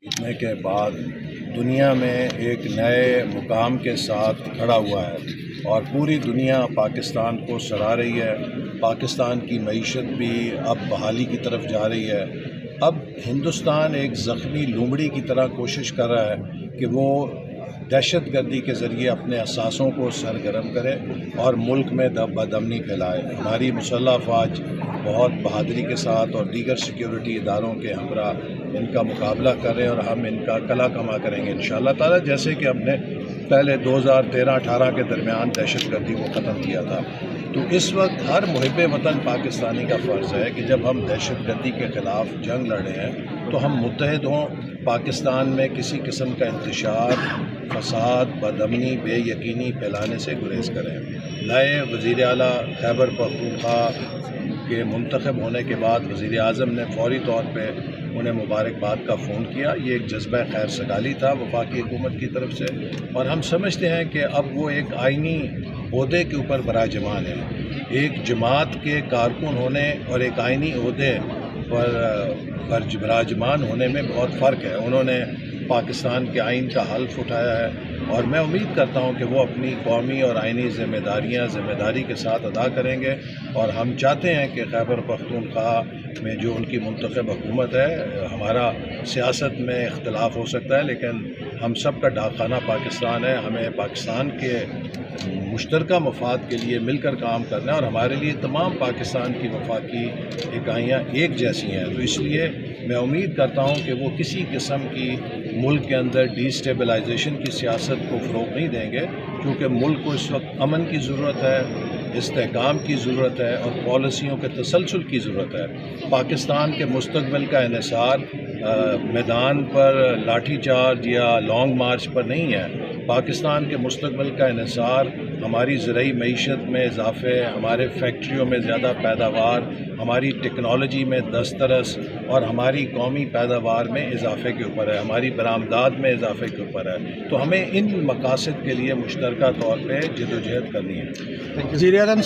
جیتنے کے بعد دنیا میں ایک نئے مقام کے ساتھ کھڑا ہوا ہے اور پوری دنیا پاکستان کو سراہ رہی ہے۔ پاکستان کی معیشت بھی اب بحالی کی طرف جا رہی ہے۔ اب ہندوستان ایک زخمی لومڑی کی طرح کوشش کر رہا ہے کہ وہ دہشت گردی کے ذریعے اپنے اثاثوں کو سرگرم کرے اور ملک میں بد امنی پھیلائے۔ ہماری مسلح افواج بہت بہادری کے ساتھ اور دیگر سیکیورٹی اداروں کے ہمراہ ان کا مقابلہ کر رہے ہیں اور ہم ان کا کلا کما کریں گے انشاءاللہ تعالیٰ، جیسے کہ ہم نے پہلے 2013-18 کے درمیان دہشت گردی کو ختم کیا تھا۔ تو اس وقت ہر محب وطن پاکستانی کا فرض ہے کہ جب ہم دہشت گردی کے خلاف جنگ لڑ رہے ہیں تو ہم متحد ہوں، پاکستان میں کسی قسم کا انتشار، فساد، بد امنی، بے یقینی پھیلانے سے گریز کریں۔ نئے وزیر اعلیٰ خیبر پختونخوا کے منتخب ہونے کے بعد وزیر اعظم نے فوری طور پہ انہیں مبارکباد کا فون کیا۔ یہ ایک جذبہ خیر سگالی تھا وفاقی حکومت کی طرف سے، اور ہم سمجھتے ہیں کہ اب وہ ایک آئینی عہدے کے اوپر براجمان ہے۔ ایک جماعت کے کارکن ہونے اور ایک آئینی عہدے پر براجمان ہونے میں بہت فرق ہے۔ انہوں نے پاکستان کے آئین کا حلف اٹھایا ہے اور میں امید کرتا ہوں کہ وہ اپنی قومی اور آئینی ذمہ داری کے ساتھ ادا کریں گے، اور ہم چاہتے ہیں کہ خیبر پختونخوا میں جو ان کی منتخب حکومت ہے، ہمارا سیاست میں اختلاف ہو سکتا ہے لیکن ہم سب کا ڈاک خانہ پاکستان ہے۔ ہمیں پاکستان کے مشترکہ مفاد کے لیے مل کر کام کرنا ہے، اور ہمارے لیے تمام پاکستان کی وفاقی اکائیاں ایک جیسی ہیں۔ تو اس لیے میں امید کرتا ہوں کہ وہ کسی قسم کی ملک کے اندر ڈی اسٹیبلائزیشن کی سیاست کو فروغ نہیں دیں گے، کیونکہ ملک کو اس وقت امن کی ضرورت ہے، استحکام کی ضرورت ہے اور پالیسیوں کے تسلسل کی ضرورت ہے۔ پاکستان کے مستقبل کا انحصار میدان پر لاٹھی چارج یا لانگ مارچ پر نہیں ہے۔ پاکستان کے مستقبل کا انحصار ہماری زرعی معیشت میں اضافے، ہمارے فیکٹریوں میں زیادہ پیداوار، ہماری ٹیکنالوجی میں دسترس اور ہماری قومی پیداوار میں اضافے کے اوپر ہے، ہماری برآمدات میں اضافے کے اوپر ہے۔ تو ہمیں ان مقاصد کے لیے مشترکہ طور پہ جدوجہد کرنی ہے۔ وزیر اعظم